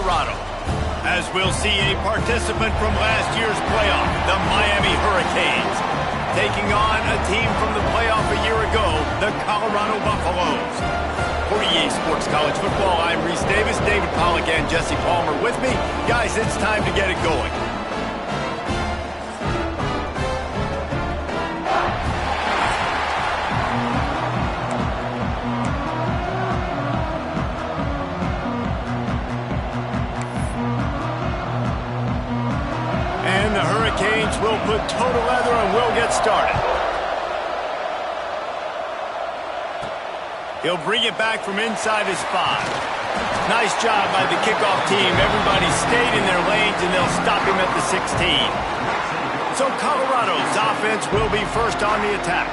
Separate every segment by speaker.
Speaker 1: Colorado. As we'll see a participant from last year's playoff, the Miami Hurricanes, taking on a team from the playoff a year ago, the Colorado Buffaloes. For EA Sports College Football, I'm Reese Davis, David Pollack, and Jesse Palmer with me. Guys, it's time to get it going. And the Hurricanes will put total leather and we'll get started. He'll bring it back from inside his 5. Nice job by the kickoff team. Everybody stayed in their lanes, and they'll stop him at the 16. So Colorado's offense will be first on the attack.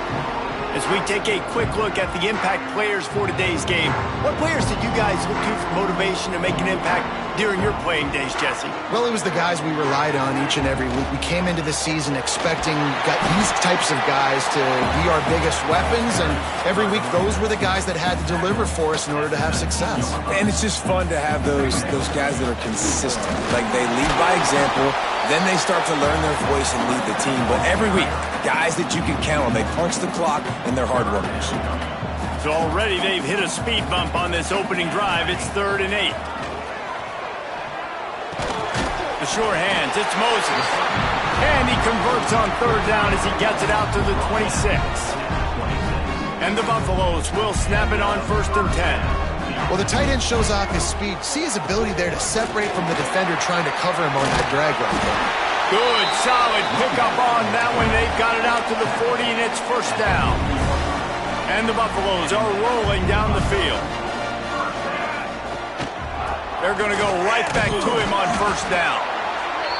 Speaker 1: As we take a quick look at the impact players for today's game, what players did you guys look to for motivation to make an impact during your playing days, Jesse?
Speaker 2: Well, it was the guys we relied on each and every week. We came into the season expecting these types of guys to be our biggest weapons, and every week those were the guys that had to deliver for us in order to have success.
Speaker 3: And it's just fun to have those guys that are consistent. Like, they lead by example, then they start to learn their voice and lead the team. But every week, guys that you can count on, they punch the clock and they're hard workers.
Speaker 1: So already they've hit a speed bump on this opening drive. It's 3rd and 8. The sure hands, it's Moses. And he converts on 3rd down as he gets it out to the 26. And the Buffaloes will snap it on 1st and 10.
Speaker 2: Well, the tight end shows off his speed. See his ability there to separate from the defender trying to cover him on that drag right there.
Speaker 1: Good, solid pickup on that one. They've got it out to the 40, and it's 1st down. And the Buffaloes are rolling down the field. They're going to go right back to him on 1st down.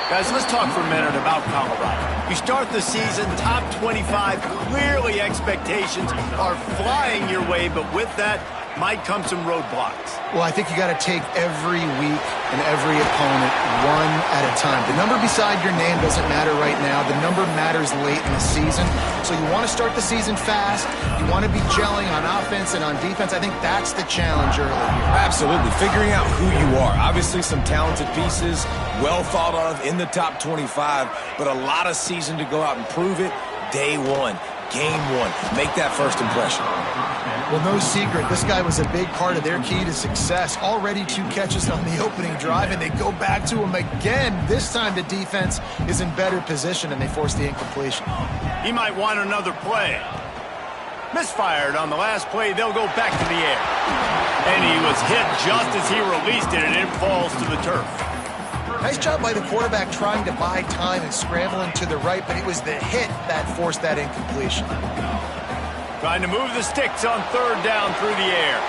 Speaker 1: Guys, let's talk for a minute about Colorado. You start the season top 25. Clearly, expectations are flying your way, but with that might come some roadblocks.
Speaker 2: Well, I think you got to take every week and every opponent one at a time. The number beside your name doesn't matter right now. The number matters late in the season. So you want to start the season fast. You want to be gelling on offense and on defense. I think that's the challenge early here.
Speaker 3: Absolutely. Figuring out who you are. Obviously, some talented pieces, well thought of in the top 25, but a lot of season to go out and prove it. Day one, game one. Make that first impression.
Speaker 2: Well, no secret, this guy was a big part of their key to success. Already 2 catches on the opening drive, and they go back to him again. This time the defense is in better position, and they force the incompletion.
Speaker 1: He might want another play. Misfired on the last play. They'll go back to the air. And he was hit just as he released it, and it falls to the turf.
Speaker 2: Nice job by the quarterback trying to buy time and scrambling to the right, but it was the hit that forced that incompletion.
Speaker 1: Trying to move the sticks on 3rd down through the air.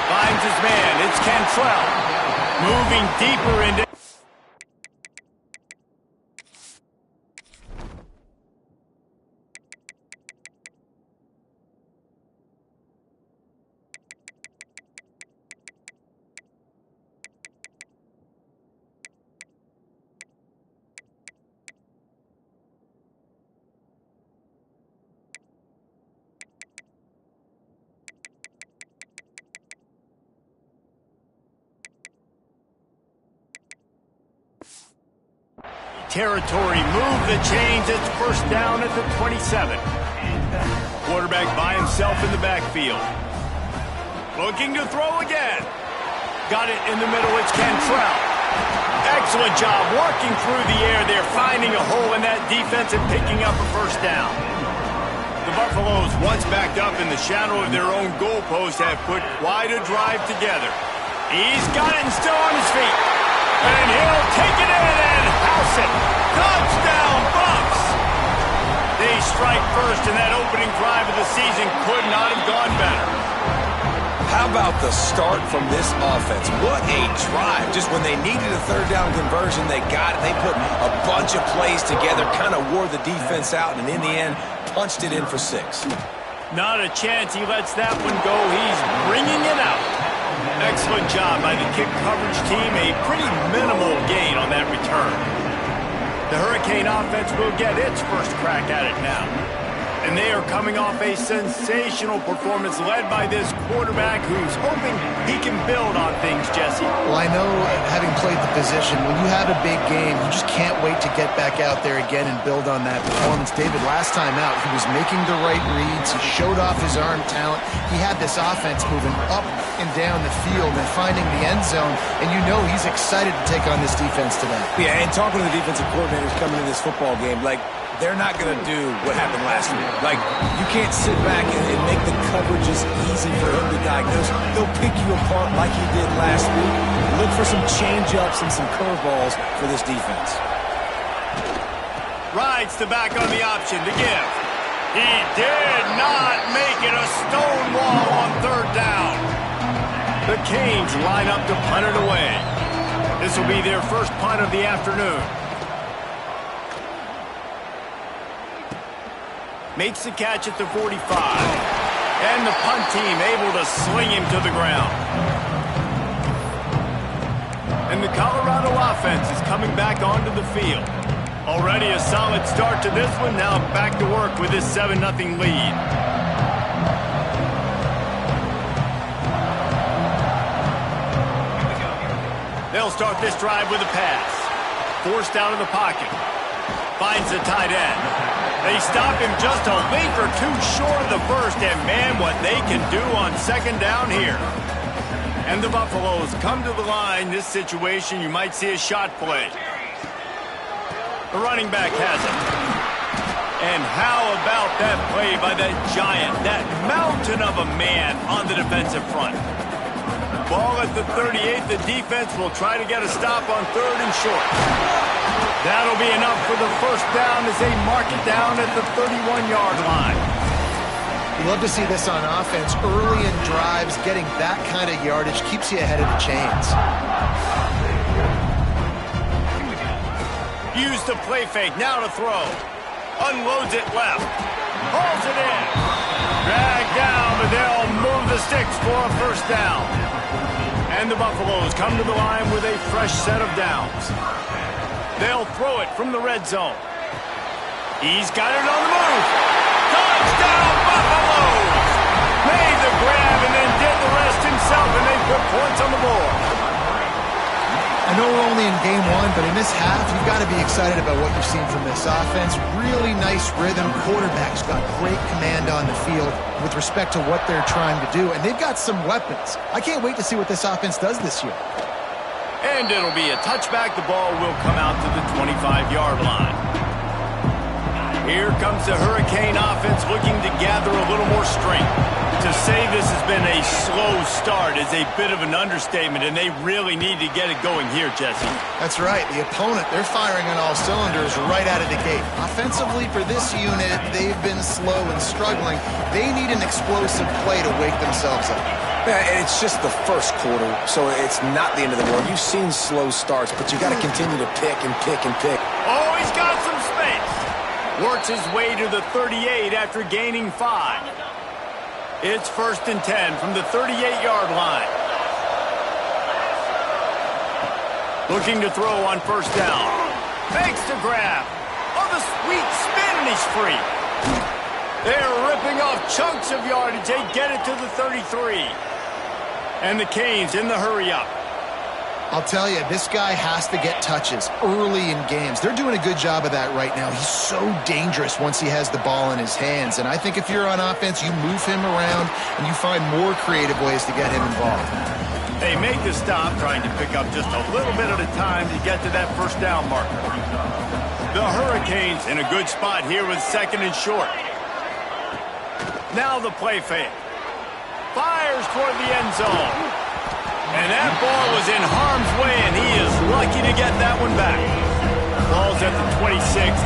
Speaker 1: Finds his man. It's Cantrell. Moving deeper into... Territory, move the chains. It's 1st down at the 27. Quarterback by himself in the backfield. Looking to throw again. Got it in the middle. It's Cantrell. Excellent job working through the air there, finding a hole in that defense and picking up a 1st down. The Buffaloes, once backed up in the shadow of their own goalpost, have put quite a drive together. He's got it and still on his feet. And he'll take it in and house it. Touchdown, Bucks! They strike first, and that opening drive of the season could not have gone better.
Speaker 3: How about the start from this offense? What a drive. Just when they needed a 3rd down conversion, they got it. They put a bunch of plays together, kind of wore the defense out, and in the end, punched it in for 6.
Speaker 1: Not a chance he lets that one go. He's bringing it out. Excellent job by the kick coverage team. A pretty minimal gain on that return. The Hurricane offense will get its first crack at it now. And they are coming off a sensational performance led by this quarterback who's hoping he can build on things, Jesse.
Speaker 2: Well, I know, having played the position. When you have a big game, you just can't wait to get back out there again and build on that performance. David, last time out, he was making the right reads. He showed off his arm talent. He had this offense moving up and down the field and finding the end zone, and you know he's excited to take on this defense today.
Speaker 3: Yeah, and talking to the defensive coordinators coming into this football game, like, they're not going to do what happened last week. Like, you can't sit back and make the coverages easy for him to diagnose. He'll pick you apart like he did last week. Look for some change-ups and some curveballs for this defense.
Speaker 1: Rides the back on the option to give. He did not make it a stone wall on third down. The Canes line up to punt it away. This will be their first punt of the afternoon. Makes the catch at the 45. And the punt team able to sling him to the ground. And the Colorado offense is coming back onto the field. Already a solid start to this one. Now back to work with this 7-0 lead. They'll start this drive with a pass. Forced out of the pocket. Finds the tight end. They stop him just a link or two short of the first, and man, what they can do on second down here. And the Buffaloes come to the line. This situation, you might see a shot play. The running back has it. And how about that play by that giant, that mountain of a man on the defensive front? Ball at the 38. The defense will try to get a stop on third and short. That'll be enough for the first down as they mark it down at the 31-yard line.
Speaker 2: You love to see this on offense. Early in drives, getting that kind of yardage keeps you ahead of the chains.
Speaker 1: Use the play fake, now to throw. Unloads it left. Hauls it in. Drag down, but they'll move the sticks for a first down. And the Buffaloes come to the line with a fresh set of downs. They'll throw it from the red zone. He's got it on the move. Touchdown, Buffaloes! Made the grab and then did the rest himself, and they put points on the board.
Speaker 2: I know we're only in game one, but in this half, you've got to be excited about what you've seen from this offense. Really nice rhythm. Quarterback's got great command on the field with respect to what they're trying to do, and they've got some weapons. I can't wait to see what this offense does this year.
Speaker 1: And it'll be a touchback. The ball will come out to the 25-yard line. Here comes the Hurricane offense looking to gather a little more strength. To say this has been a slow start is a bit of an understatement, and they really need to get it going here, Jesse.
Speaker 2: That's right. The opponent, they're firing on all cylinders right out of the gate. Offensively for this unit, they've been slow and struggling. They need an explosive play to wake themselves up.
Speaker 3: Yeah, and it's just the first quarter, so it's not the end of the world. You've seen slow starts, but you got to continue to pick and pick and pick.
Speaker 1: Oh, he's got some space. Works his way to the 38 after gaining 5. It's 1st and 10 from the 38-yard line. Looking to throw on first down. Makes the grab. Oh, the sweet spin, and he's free. They're ripping off chunks of yardage. They get it to the 33. And the Canes in the hurry-up.
Speaker 2: I'll tell you, this guy has to get touches early in games. They're doing a good job of that right now. He's so dangerous once he has the ball in his hands. And I think if you're on offense, you move him around and you find more creative ways to get him involved.
Speaker 1: They make the stop, trying to pick up just a little bit at a time to get to that first down marker. The Hurricanes in a good spot here with 2nd and short. Now the play fake. Fires toward the end zone. And that ball was in harm's way, and he is lucky to get that one back. Ball's at the 26.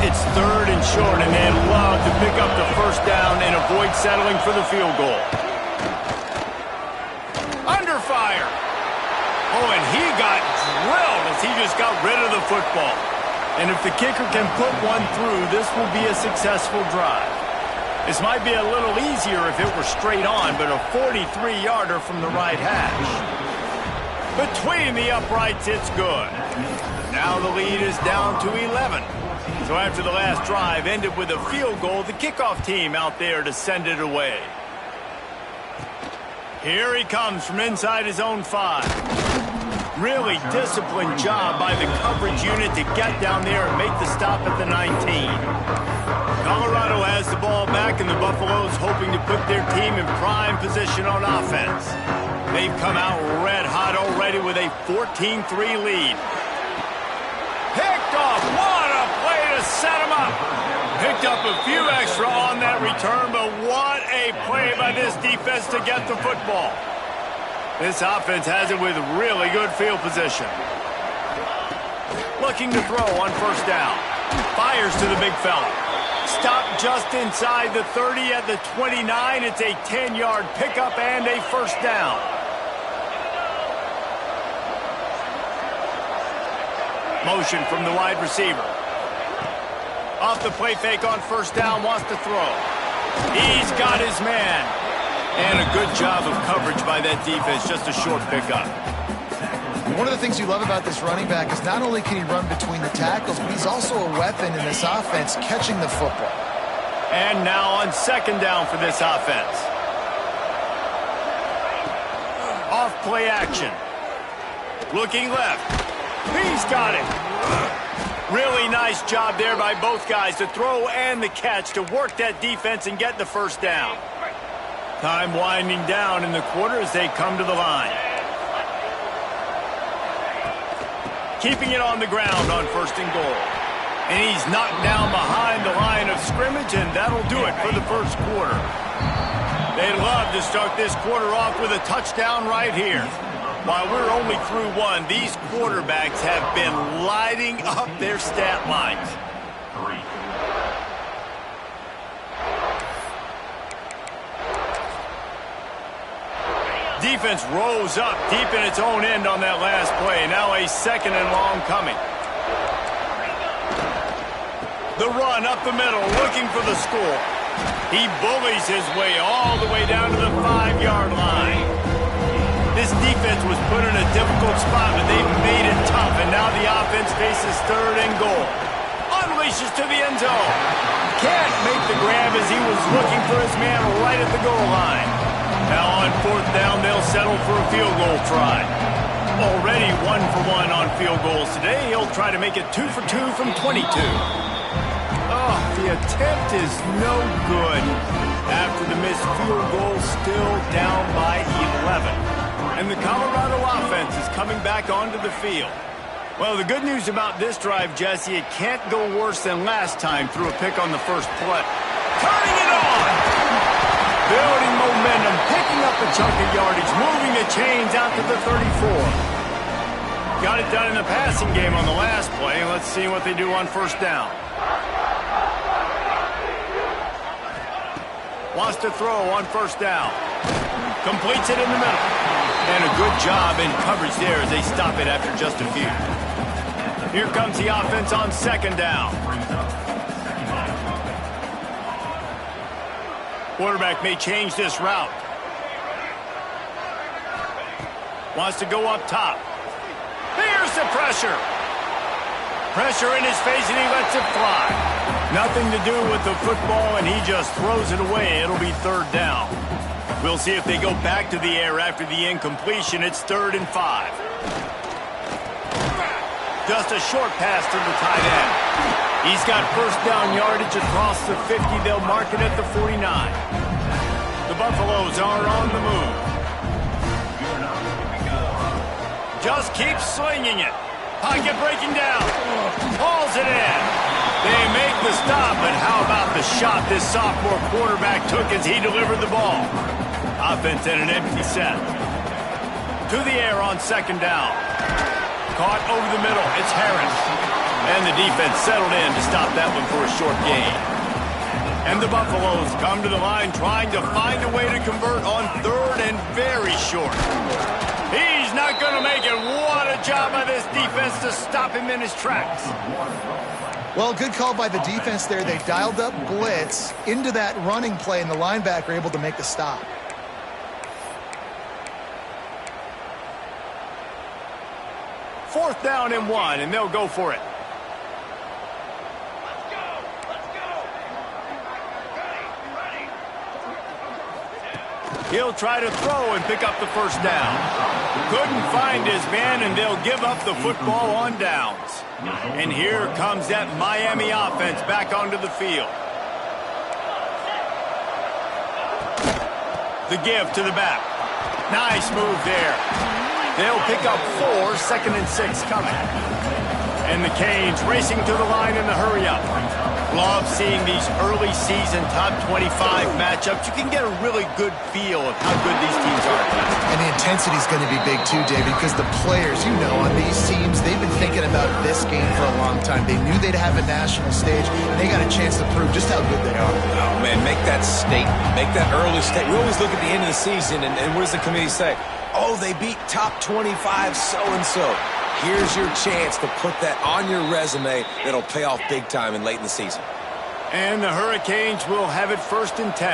Speaker 1: It's 3rd and short, and they'd love to pick up the first down and avoid settling for the field goal. Under fire. Oh, and he got drilled as he just got rid of the football. And if the kicker can put one through, this will be a successful drive. This might be a little easier if it were straight on, but a 43-yarder from the right hash. Between the uprights, it's good. Now the lead is down to 11. So after the last drive ended with a field goal, the kickoff team out there to send it away. Here he comes from inside his own 5. Really disciplined job by the coverage unit to get down there and make the stop at the 19. Colorado has the ball back, and the Buffaloes hoping to put their team in prime position on offense. They've come out red hot already with a 14-3 lead. Picked off. What a play to set him up. Picked up a few extra on that return, but what a play by this defense to get the football. This offense has it with really good field position. Looking to throw on first down. Fires to the big fella. Stopped just inside the 30 at the 29. It's a 10-yard pickup and a first down. Motion from the wide receiver. Off the play fake on first down, wants to throw. He's got his man. And a good job of coverage by that defense, just a short pickup.
Speaker 2: One of the things you love about this running back is not only can he run between the tackles, but he's also a weapon in this offense, catching the football.
Speaker 1: And now on second down for this offense. Off play action. Looking left. He's got it. Really nice job there by both guys to throw and the catch to work that defense and get the first down. Time winding down in the quarter as they come to the line. Keeping it on the ground on first and goal. And he's knocked down behind the line of scrimmage, and that'll do it for the first quarter. They'd love to start this quarter off with a touchdown right here. While we're only through one, these quarterbacks have been lighting up their stat lines. Defense rose up deep in its own end on that last play. Now a second and long coming. The run up the middle, looking for the score. He bullies his way all the way down to the 5-yard line. This defense was put in a difficult spot, but they've made it tough, and now the offense faces third and goal. Unleashes to the end zone. Can't make the grab as he was looking for his man right at the goal line. Now on fourth down, they'll settle for a field goal try. Already 1 for 1 on field goals today. He'll try to make it 2 for 2 from 22. Oh, the attempt is no good. After the missed field goal, still down by 11. And the Colorado offense is coming back onto the field. Well, the good news about this drive, Jesse, it can't go worse than last time through a pick on the first play. Turning it on! Building momentum, picking up a chunk of yardage, moving the chains out to the 34. Got it done in the passing game on the last play. Let's see what they do on first down. Wants to throw on first down. Completes it in the middle. And a good job in coverage there as they stop it after just a few. Here comes the offense on second down. Quarterback may change this route. Wants to go up top. Here's the pressure. Pressure in his face, and he lets it fly. Nothing to do with the football, and he just throws it away. It'll be third down. We'll see if they go back to the air after the incompletion. It's 3rd and 5. Just a short pass to the tight end. He's got first down yardage across the 50. They'll mark it at the 49. The Buffaloes are on the move. Just keeps slinging it. Pocket breaking down. Hauls it in. They make the stop, but how about the shot this sophomore quarterback took as he delivered the ball? Offense in an empty set. To the air on second down. Caught over the middle. It's Harris. And the defense settled in to stop that one for a short gain. And the Buffaloes come to the line trying to find a way to convert on 3rd and very short. He's not going to make it. What a job by this defense to stop him in his tracks.
Speaker 2: Well, good call by the defense there. They dialed up blitz into that running play, and the linebacker able to make the stop.
Speaker 1: Fourth down and 1, and they'll go for it. He'll try to throw and pick up the first down. Couldn't find his man, and they'll give up the football on downs. And here comes that Miami offense back onto the field. The give to the back. Nice move there. They'll pick up 4, 2nd and 6 coming. And the Canes racing to the line in the hurry-up. Love seeing these early season top 25 matchups. You can get a really good feel of how good these teams are.
Speaker 2: And the intensity is going to be big too, David, because the players, you know, on these teams, they've been thinking about this game for a long time. They knew they'd have a national stage, and they got a chance to prove just how good they are.
Speaker 3: Oh, man, make that statement. Make that early statement. We always look at the end of the season, and what does the committee say? Oh, they beat top 25 so-and-so. Here's your chance to put that on your resume that'll pay off big time and late in the season.
Speaker 1: And the Hurricanes will have it 1st and 10.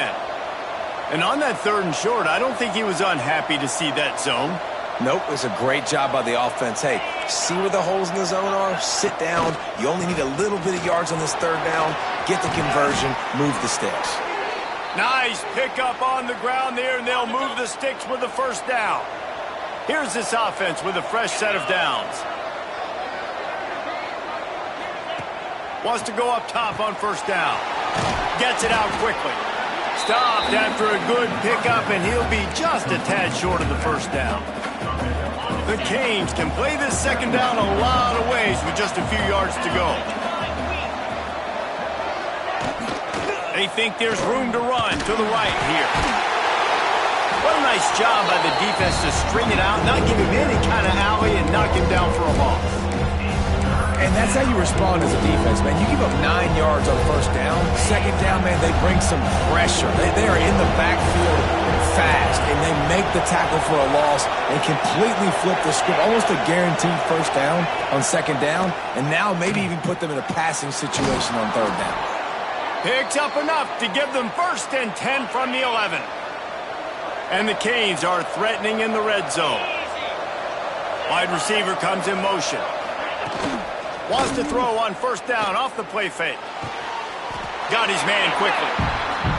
Speaker 1: And on that 3rd and short, I don't think he was unhappy to see that zone.
Speaker 3: Nope, it was a great job by the offense. Hey, see where the holes in the zone are? Sit down. You only need a little bit of yards on this 3rd down. Get the conversion. Move the sticks.
Speaker 1: Nice pickup on the ground there, and they'll move the sticks with the 1st down. Here's this offense with a fresh set of downs. Wants to go up top on 1st down. Gets it out quickly. Stopped after a good pickup, and he'll be just a tad short of the 1st down. The Canes can play this 2nd down a lot of ways with just a few yards to go. They think there's room to run to the right here. What a nice job by the defense to string it out, not give him any kind of alley, and knock him down for a loss.
Speaker 3: And that's how you respond as a defense, man. You give up 9 yards on 1st down. 2nd down, man, they bring some pressure. They are in the backfield fast, and they make the tackle for a loss and completely flip the script. Almost a guaranteed 1st down on 2nd down, and now maybe even put them in a passing situation on 3rd down.
Speaker 1: Picks up enough to give them 1st and 10 from the 11. And the Canes are threatening in the red zone. Wide receiver comes in motion. Wants to throw on 1st down off the play fake. Got his man quickly.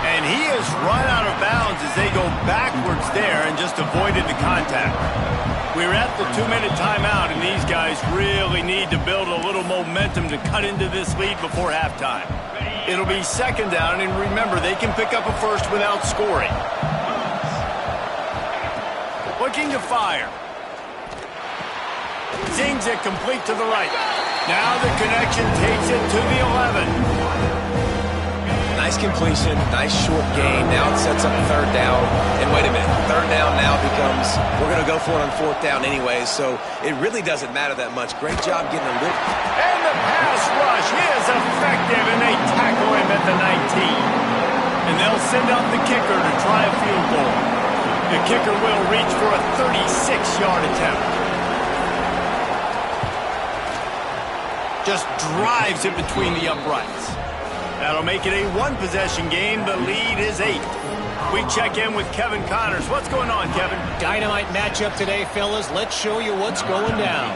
Speaker 1: And he is run out of bounds as they go backwards there and just avoided the contact. We're at the 2-minute timeout, and these guys really need to build a little momentum to cut into this lead before halftime. It'll be 2nd down, and remember, they can pick up a 1st without scoring. Looking to fire. Zings it complete to the right. Now the connection takes it to the 11.
Speaker 3: Nice completion, nice short gain. Now it sets up 3rd down. And wait a minute, 3rd down now becomes, we're going to go for it on 4th down anyway, so it really doesn't matter that much. Great job getting a little.
Speaker 1: And the pass rush is effective, and they tackle him at the 19. And they'll send out the kicker to try a field goal. The kicker will reach for a 36-yard attempt. Just drives it between the uprights. That'll make it a 1-possession game. The lead is 8. We check in with Kevin Connors. What's going on, Kevin?
Speaker 4: Dynamite matchup today, fellas. Let's show you what's going down.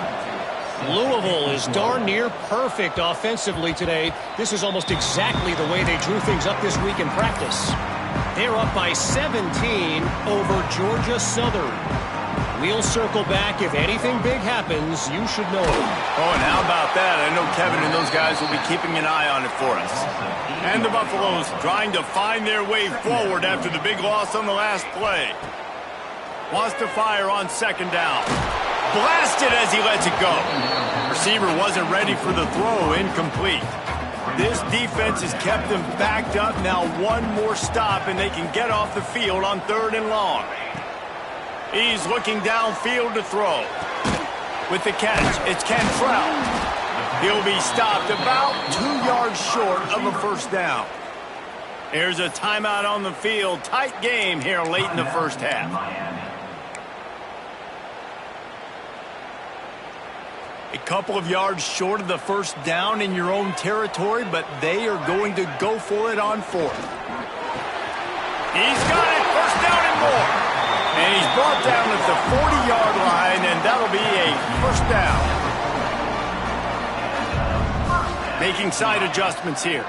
Speaker 4: Louisville is darn near perfect offensively today. This is almost exactly the way they drew things up this week in practice. They're up by 17 over Georgia Southern. We'll circle back. If anything big happens, you should know it.
Speaker 1: Oh, and how about that? I know Kevin and those guys will be keeping an eye on it for us. And the Buffaloes trying to find their way forward after the big loss on the last play. Wants to fire on 2nd down. Blasted as he lets it go. Receiver wasn't ready for the throw. Incomplete. This defense has kept them backed up. Now one more stop, and they can get off the field on 3rd and long. He's looking downfield to throw. With the catch, it's Cantrell. He'll be stopped about 2 yards short of a 1st down. Here's a timeout on the field. Tight game here late in the 1st half. A couple of yards short of the 1st down in your own territory, but they are going to go for it on 4th. He's got it. 1st down and more. And he's brought down at the 40-yard line, and that'll be a 1st down. Making side adjustments here.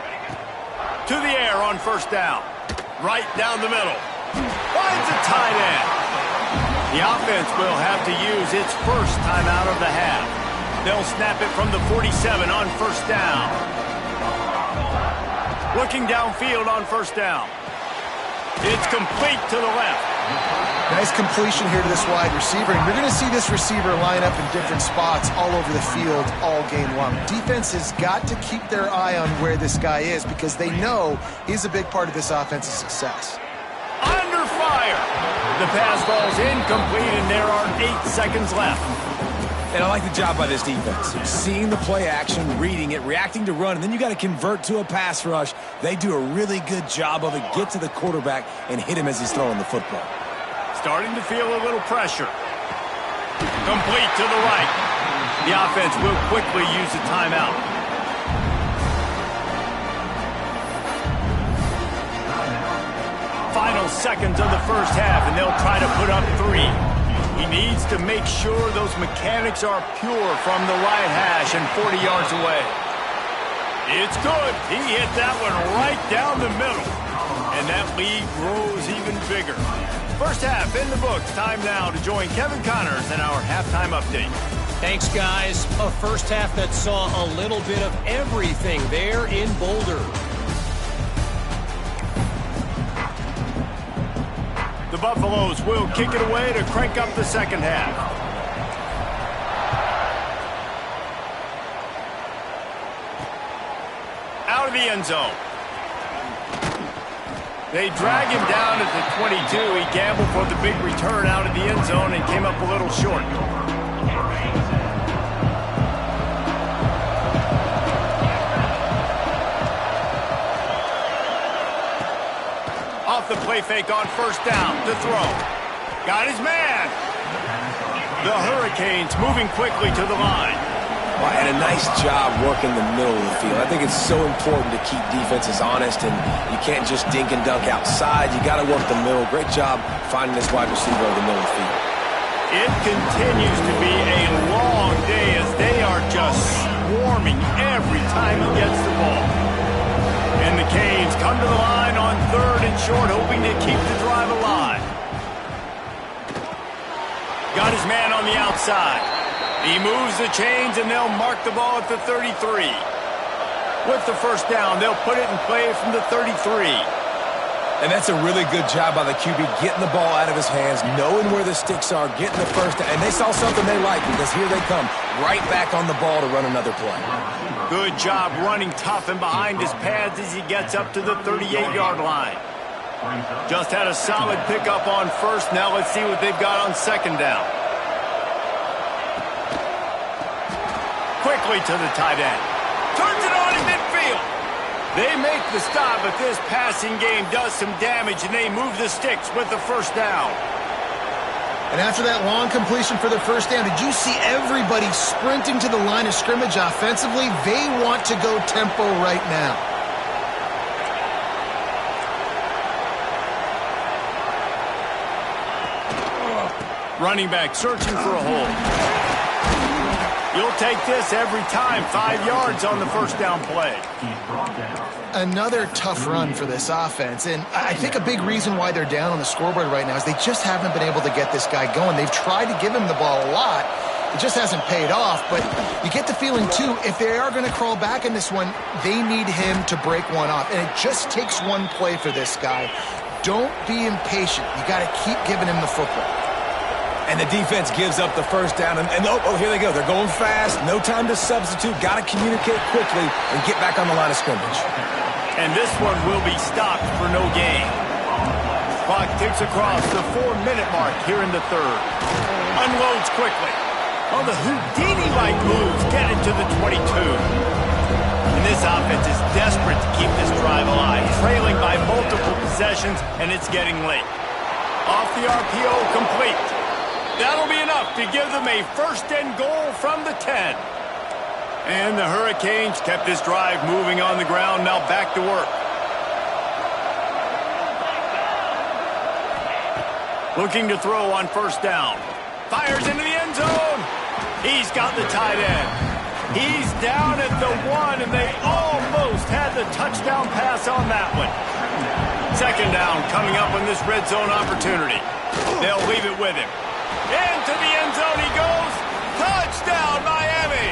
Speaker 1: To the air on 1st down. Right down the middle. Finds a tight end. The offense will have to use its first timeout of the half. They'll snap it from the 47 on first down. Looking downfield on first down. It's complete to the left.
Speaker 2: Nice completion here to this wide receiver. And you're going to see this receiver line up in different spots all over the field all game long. Defense has got to keep their eye on where this guy is because they know he's a big part of this offense's success.
Speaker 1: Under fire. The pass falls incomplete, and there are 8 seconds left.
Speaker 3: And I like the job by this defense. Seeing the play action, reading it, reacting to run, and then you got to convert to a pass rush. They do a really good job of it. Get to the quarterback and hit him as he's throwing the football.
Speaker 1: Starting to feel a little pressure. Complete to the right. The offense will quickly use the timeout. Final seconds of the first half, and they'll try to put up 3. He needs to make sure those mechanics are pure from the right hash and 40 yards away. It's good. He hit that one right down the middle. And that lead grows even bigger. First half in the books. Time now to join Kevin Connors in our halftime update.
Speaker 4: Thanks, guys. A first half that saw a little bit of everything there in Boulder.
Speaker 1: The Buffaloes will kick it away to crank up the second half. Out of the end zone. They drag him down at the 22. He gambled for the big return out of the end zone and came up a little short. Off the play fake on first down to throw. Got his man. The Hurricanes moving quickly to the line.
Speaker 3: Well, and a nice job working the middle of the field. I think it's so important to keep defenses honest, and you can't just dink and dunk outside. You got to work the middle. Great job finding this wide receiver over the middle of the field.
Speaker 1: It continues to be a long day as they are just swarming every time he gets the ball. And the Canes come to the line on 3rd and short, hoping to keep the drive alive. Got his man on the outside. He moves the chains, and they'll mark the ball at the 33. With the first down, they'll put it in play from the 33.
Speaker 3: And that's a really good job by the QB, getting the ball out of his hands, knowing where the sticks are, getting the first down. And they saw something they liked because here they come, right back on the ball to run another play.
Speaker 1: Good job running tough and behind his pads as he gets up to the 38-yard line. Just had a solid pickup on first. Now let's see what they've got on second down. Quickly to the tight end. Turns it on in midfield. They make the stop, but this passing game does some damage, and they move the sticks with the first down.
Speaker 2: And after that long completion for the first down, did you see everybody sprinting to the line of scrimmage offensively? They want to go tempo right now.
Speaker 1: Running back searching for a hole. You'll take this every time. 5 yards on the first down play.
Speaker 2: Another tough run for this offense, and I think a big reason why they're down on the scoreboard right now is they just haven't been able to get this guy going. They've tried to give him the ball a lot. It just hasn't paid off, but you get the feeling, too, if they are going to crawl back in this one, they need him to break one off, and it just takes one play for this guy. Don't be impatient. You got to keep giving him the football.
Speaker 3: And the defense gives up the first down. And oh, here they go. They're going fast. No time to substitute. Got to communicate quickly and get back on the line of scrimmage.
Speaker 1: And this one will be stopped for no gain. Clock ticks across the 4-minute mark here in the third. Unloads quickly. Oh, the Houdini-like moves get it to the 22. And this offense is desperate to keep this drive alive, trailing by multiple possessions, and it's getting late. Off the RPO, complete. That'll be enough to give them a first and goal from the 10. And the Hurricanes kept this drive moving on the ground, now back to work. Looking to throw on first down. Fires into the end zone. He's got the tight end. He's down at the 1, and they almost had the touchdown pass on that one. Second down coming up on this red zone opportunity. They'll leave it with him. Into the end zone he goes. Touchdown, Miami.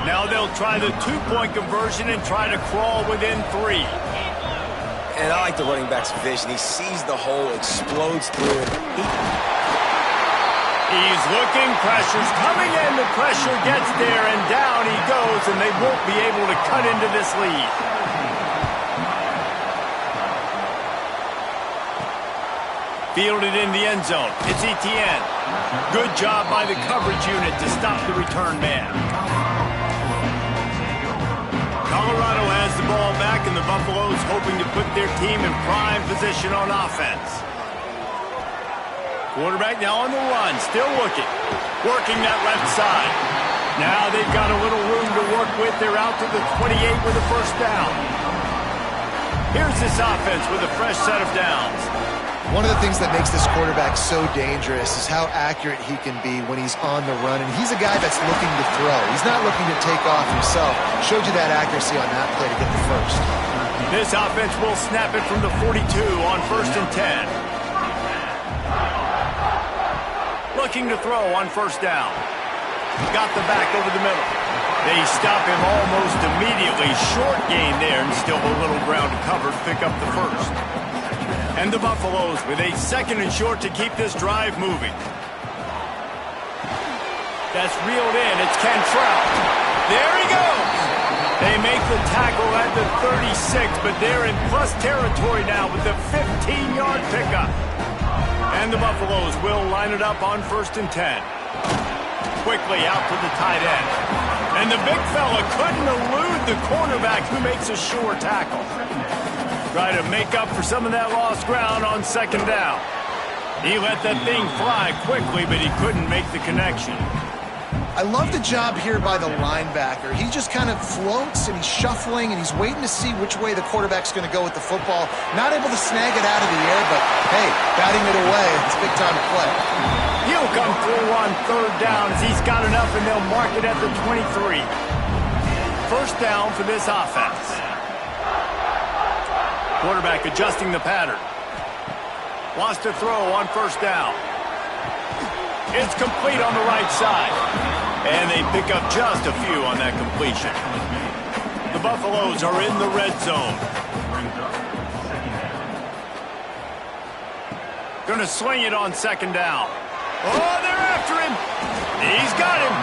Speaker 1: Now they'll try the two-point conversion and try to crawl within 3.
Speaker 3: And I like the running back's vision. He sees the hole, explodes through it.
Speaker 1: He's looking, pressure's coming in, the pressure gets there, and down he goes, and they won't be able to cut into this lead. Fielded in the end zone. It's Etienne. Good job by the coverage unit to stop the return man. Colorado has the ball back, and the Buffaloes hoping to put their team in prime position on offense. Quarterback now on the run, still looking. Working that left side. Now they've got a little room to work with. They're out to the 28 with a first down. Here's this offense with a fresh set of downs.
Speaker 2: One of the things that makes this quarterback so dangerous is how accurate he can be when he's on the run. And he's a guy that's looking to throw. He's not looking to take off himself. Showed you that accuracy on that play to get the first.
Speaker 1: This offense will snap it from the 42 on 1st and 10. Looking to throw on first down. Got the back over the middle. They stop him almost immediately. Short gain there, and still a little ground to cover to pick up the first. And the Buffaloes with a 2nd and short to keep this drive moving. That's reeled in. It's Cantrell. There he goes. They make the tackle at the 36, but they're in plus territory now with the 15-yard pickup. And the Buffaloes will line it up on 1st and 10. Quickly out to the tight end. And the big fella couldn't elude the cornerback who makes a sure tackle. Try to make up for some of that lost ground on 2nd down. He let that thing fly quickly, but he couldn't make the connection.
Speaker 2: I love the job here by the linebacker. He just kind of floats, and he's shuffling, and he's waiting to see which way the quarterback's going to go with the football. Not able to snag it out of the air, but, hey, batting it away. It's big time to play.
Speaker 1: He'll come through on 3rd down as he's got enough, and they'll mark it at the 23. First down for this offense. Quarterback adjusting the pattern. Wants to throw on 1st down. It's complete on the right side. And they pick up just a few on that completion. The Buffaloes are in the red zone. Going to swing it on 2nd down. Oh, they're after him. He's got him.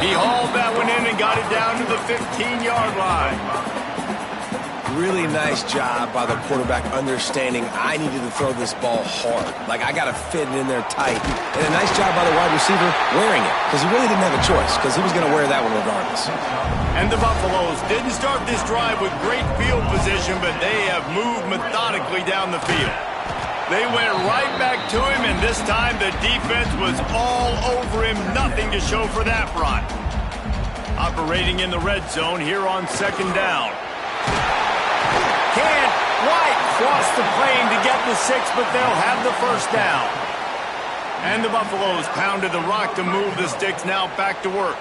Speaker 1: He hauled that one in and got it down to the 15-yard line.
Speaker 3: Really nice job by the quarterback understanding I needed to throw this ball hard. Like, I got to fit it in there tight. And a nice job by the wide receiver wearing it, because he really didn't have a choice, because he was going to wear that one regardless.
Speaker 1: And the Buffaloes didn't start this drive with great field position, but they have moved methodically down the field. They went right back to him, and this time the defense was all over him. Nothing to show for that run. Operating in the red zone here on 2nd down. Can't quite cross the plane to get the 6, but they'll have the first down. And the Buffaloes pounded the rock to move the sticks, now back to work.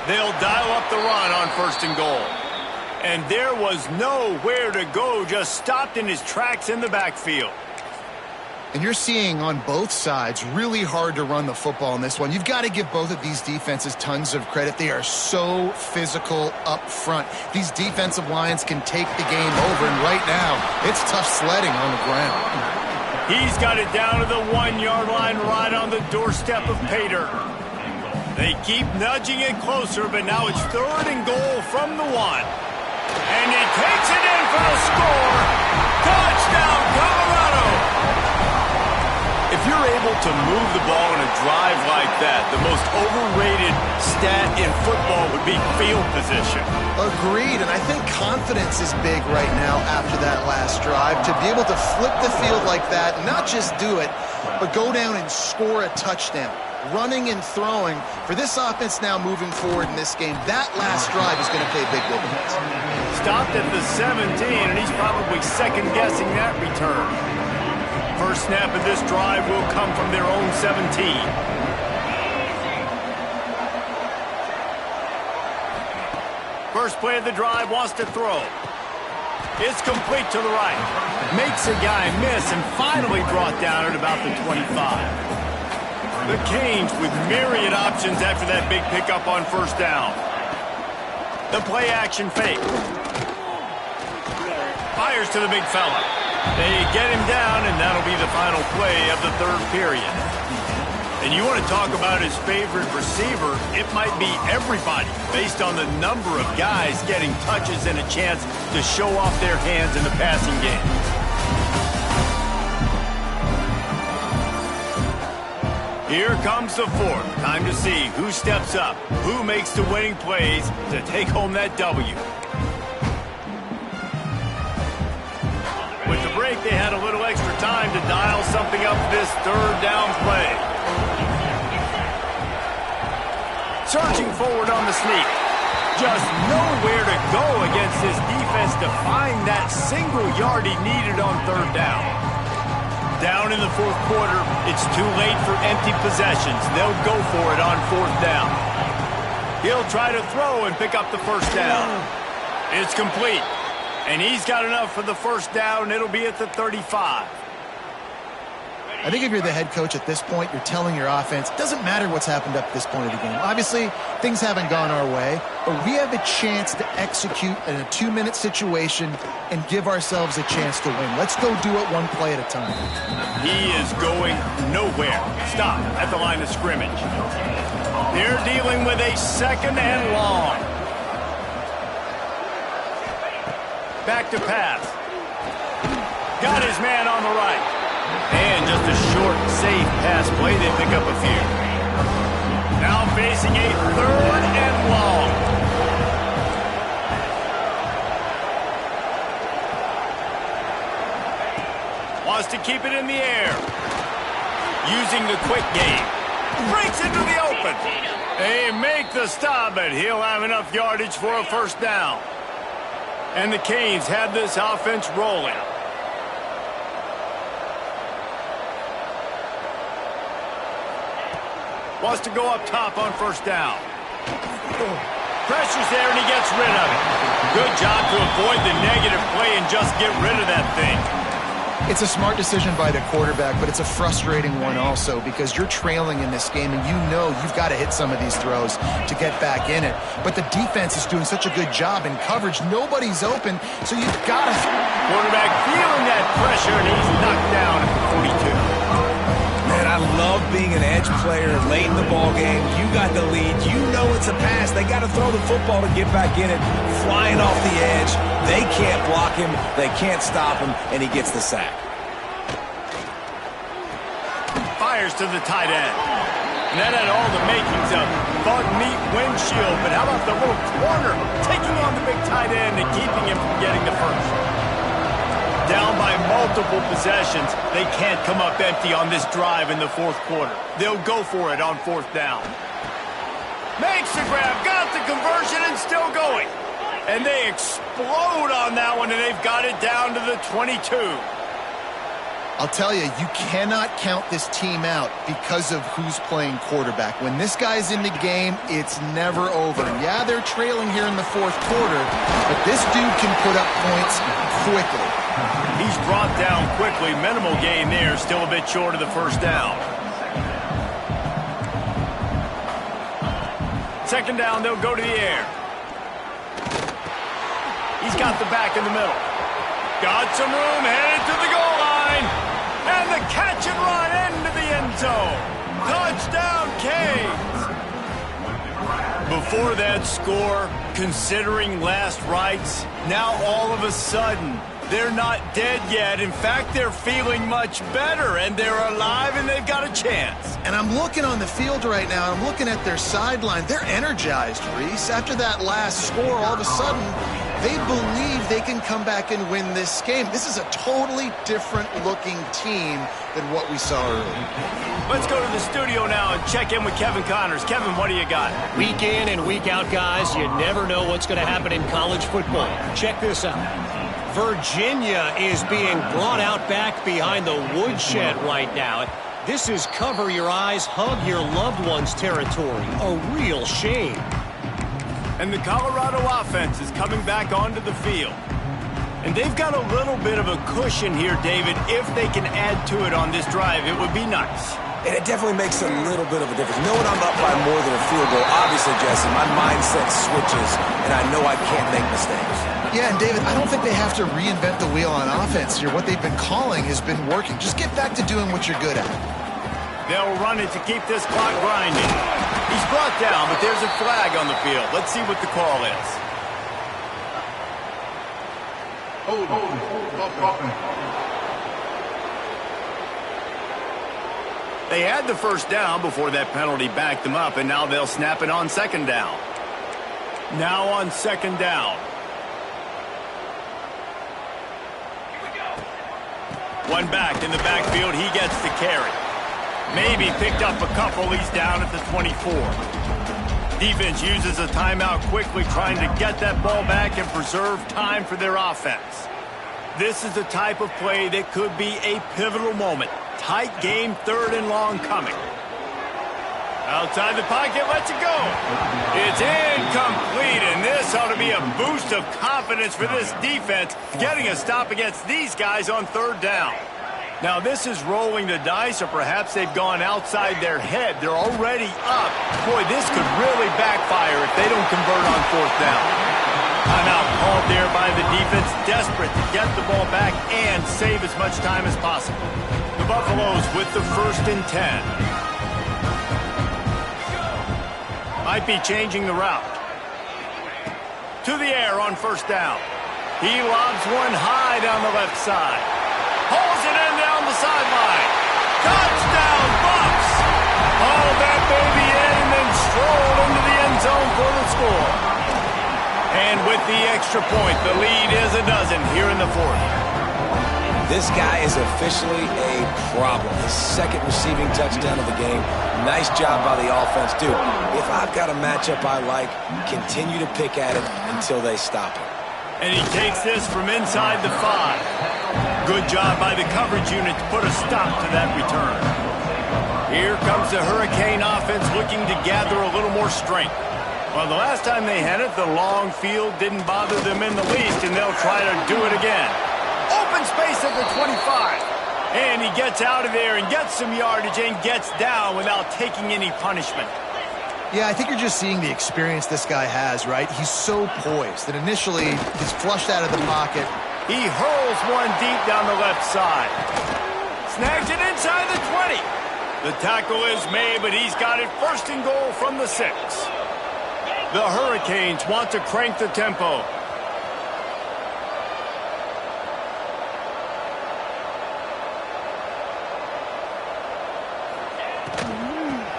Speaker 1: They'll dial up the run on 1st and goal. And there was nowhere to go, just stopped in his tracks in the backfield.
Speaker 2: And you're seeing on both sides really hard to run the football in this one. You've got to give both of these defenses tons of credit. They are so physical up front. These defensive lines can take the game over, and right now, it's tough sledding on the ground.
Speaker 1: He's got it down to the 1-yard line right on the doorstep of Pater. They keep nudging it closer, but now it's 3rd and goal from the 1. And he takes it in for the score. Touchdown, Colorado! If you're able to move the ball in a drive like that, the most overrated stat in football would be field position.
Speaker 2: Agreed, and I think confidence is big right now after that last drive. To be able to flip the field like that, not just do it, but go down and score a touchdown. Running and throwing. For this offense now moving forward in this game, that last drive is going to pay big dividends.
Speaker 1: Stopped at the 17, and he's probably second-guessing that return. First snap of this drive will come from their own 17. First play of the drive, wants to throw. It's complete to the right. Makes a guy miss and finally brought down at about the 25. The Canes with myriad options after that big pickup on first down. The play-action fake. Fires to the big fella. They get him down, and that'll be the final play of the third period. And you want to talk about his favorite receiver, it might be everybody based on the number of guys getting touches and a chance to show off their hands in the passing game. Here comes the fourth. Time to see who steps up, who makes the winning plays to take home that W. With the break, they had a little extra time to dial something up this third down play. Surging forward on the sneak. Just nowhere to go against this defense to find that single yard he needed on third down. Down in the fourth quarter, it's too late for empty possessions. They'll go for it on fourth down. He'll try to throw and pick up the first down. It's complete. And he's got enough for the first down. It'll be at the 35.
Speaker 2: I think if you're the head coach at this point, you're telling your offense, it doesn't matter what's happened up this point of the game. Obviously, things haven't gone our way, but we have a chance to execute in a 2-minute situation and give ourselves a chance to win. Let's go do it one play at a time.
Speaker 1: He is going nowhere. Stop at the line of scrimmage. They're dealing with a second and long. Back to pass. Got his man on the right. And just a short, safe pass play. They pick up a few. Now facing a third and long. Wants to keep it in the air. Using the quick game. Breaks into the open. They make the stop, but he'll have enough yardage for a first down. And the Canes have this offense rolling. Wants to go up top on first down. Pressure's there, and he gets rid of it. Good job to avoid the negative play and just get rid of that thing.
Speaker 2: It's a smart decision by the quarterback, but it's a frustrating one also because you're trailing in this game, and you know you've got to hit some of these throws to get back in it. But the defense is doing such a good job in coverage. Nobody's open, so you've got to...
Speaker 1: Quarterback feeling that pressure, and he's knocked down at the 42.
Speaker 3: Man, I love being an edge player late in the ball game. You got the lead. You know it's a pass. They got to throw the football to get back in it. Flying off the edge. They can't block him. They can't stop him, and he gets the sack.
Speaker 1: Fires to the tight end. And that had all the makings of bug meat windshield. But how about the little corner taking on the big tight end and keeping him from getting the first? Down by multiple possessions, they can't come up empty on this drive in the fourth quarter. They'll go for it on fourth down. Makes the grab, got the conversion, and still going. And they explode on that one, and they've got it down to the 22.
Speaker 2: I'll tell you, you cannot count this team out because of who's playing quarterback. When this guy's in the game, it's never over. Yeah, they're trailing here in the fourth quarter, but this dude can put up points quickly.
Speaker 1: He's brought down quickly. Minimal gain there. Still a bit short of the first down. Second down, they'll go to the air. He's got the back in the middle. Got some room, headed to the goal line. And the catch and run into the end zone. Touchdown, Canes. Before that score, considering last rites, now all of a sudden, they're not dead yet. In fact, they're feeling much better, and they're alive, and they've got a chance.
Speaker 2: And I'm looking on the field right now. I'm looking at their sideline. They're energized, Reese. After that last score, all of a sudden, they believe they can come back and win this game. This is a totally different-looking team than what we saw earlier.
Speaker 1: Let's go to the studio now and check in with Kevin Connors. Kevin, what do you got?
Speaker 4: Week in and week out, guys, you never know what's going to happen in college football. Check this out. Virginia is being brought out back behind the woodshed right now. This is cover your eyes, hug your loved ones territory. A real shame.
Speaker 1: And the Colorado offense is coming back onto the field. And they've got a little bit of a cushion here, David. If they can add to it on this drive, it would be nice.
Speaker 3: And it definitely makes a little bit of a difference. Knowing I'm up by more than a field goal, obviously, Jesse, my mindset switches, and I know I can't make mistakes.
Speaker 2: Yeah, and David, I don't think they have to reinvent the wheel on offense here. What they've been calling has been working. Just get back to doing what you're good at.
Speaker 1: They'll run it to keep this clock grinding. He's brought down, but there's a flag on the field. Let's see what the call is. They had the first down before that penalty backed them up, and now they'll snap it on second down. Now on second down. One back in the backfield. He gets the carry. Maybe picked up a couple. He's down at the 24. Defense uses a timeout quickly, trying to get that ball back and preserve time for their offense. This is the type of play that could be a pivotal moment. Tight game, third and long coming. Outside the pocket, lets it go. It's incomplete, and this ought to be a boost of confidence for this defense, getting a stop against these guys on third down. Now, this is rolling the dice, or perhaps they've gone outside their head. They're already up. Boy, this could really backfire if they don't convert on fourth down. Timeout called there by the defense, desperate to get the ball back and save as much time as possible. The Buffaloes with the 1st and 10. Might be changing the route. To the air on first down. He lobs one high down the left side. Pulls it in down the sideline. Touchdown, Bucs! Hauled that baby in and then strolled into the end zone for the score. And with the extra point, the lead is a dozen here in the fourth.
Speaker 3: This guy is officially a problem. His second receiving touchdown of the game. Nice job by the offense. Dude, if I've got a matchup I like, continue to pick at it until they stop it.
Speaker 1: And he takes this from inside the 5. Good job by the coverage unit to put a stop to that return. Here comes the Hurricane offense looking to gather a little more strength. Well, the last time they had it, the long field didn't bother them in the least, and they'll try to do it again. Open space at the 25. And he gets out of there and gets some yardage and gets down without taking any punishment.
Speaker 2: Yeah, I think you're just seeing the experience this guy has, right? He's so poised that initially he's flushed out of the pocket.
Speaker 1: He hurls one deep down the left side. Snags it inside the 20. The tackle is made, but he's got it 1st and goal from the 6. The Hurricanes want to crank the tempo.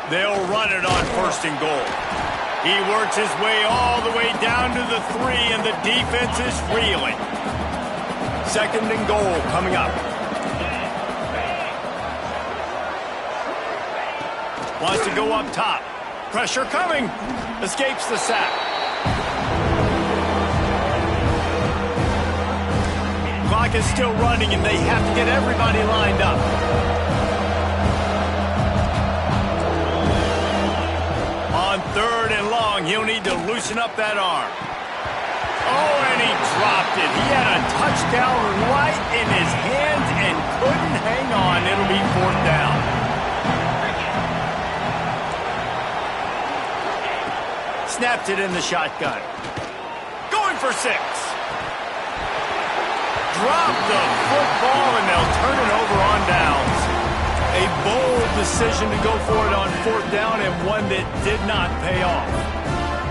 Speaker 1: They'll run it on 1st and goal. He works his way all the way down to the 3, and the defense is reeling. 2nd and goal coming up. Wants to go up top. Pressure coming. Escapes the sack. Clock is still running, and they have to get everybody lined up. On 3rd and long, he'll need to loosen up that arm. Oh, and he dropped it. He had a touchdown right in his hands and couldn't hang on. It'll be 4th down. Snapped it in the shotgun. Going for 6. Dropped the football, and they'll turn it over on downs. A bold decision to go for it on 4th down, and one that did not pay off.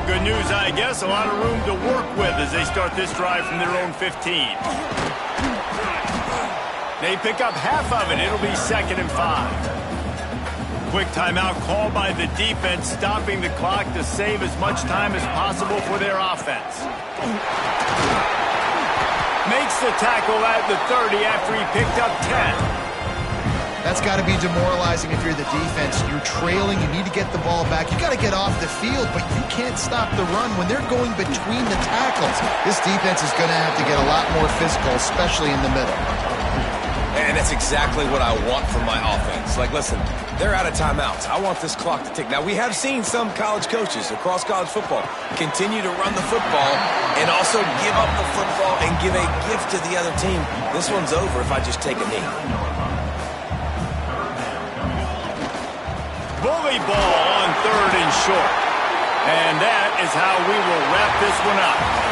Speaker 1: Good news, I guess. A lot of room to work with as they start this drive from their own 15. They pick up half of it. It'll be 2nd and 5. Quick timeout called by the defense, stopping the clock to save as much time as possible for their offense. Makes the tackle at the 30 after he picked up 10.
Speaker 2: That's got to be demoralizing if you're the defense. You're trailing. You need to get the ball back. You got to get off the field, but you can't stop the run when they're going between the tackles. This defense is going to have to get a lot more physical, especially in the middle.
Speaker 3: And that's exactly what I want from my offense. Like, listen, they're out of timeouts. I want this clock to tick. Now, we have seen some college coaches across college football continue to run the football and also give up the football and give a gift to the other team. This one's over if I just take a knee.
Speaker 1: Bully ball on 3rd and short. And that is how we will wrap this one up.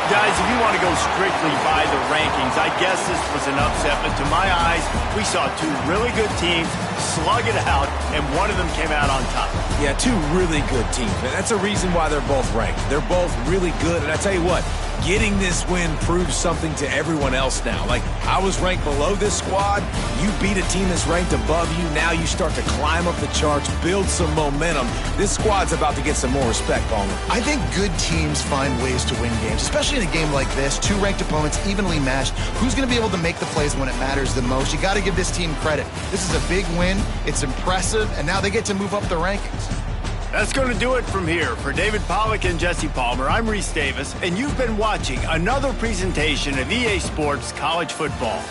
Speaker 1: Guys, if you want to go strictly by the rankings, I guess this was an upset, but to my eyes, we saw two really good teams slug it out, and one of them came out on top.
Speaker 3: Yeah, two really good teams, man. That's a reason why they're both ranked. They're both really good, and I tell you what, getting this win proves something to everyone else now. Like, I was ranked below this squad. You beat a team that's ranked above you. Now you start to climb up the charts, build some momentum. This squad's about to get some more respect, Palmer.
Speaker 2: I think good teams find ways to win games, especially in a game like this. Two ranked opponents, evenly matched. Who's going to be able to make the plays when it matters the most? You got to give this team credit. This is a big win. It's impressive, and now they get to move up the rankings.
Speaker 1: That's going to do it from here. For David Pollack and Jesse Palmer, I'm Reese Davis, and you've been watching another presentation of EA Sports College Football.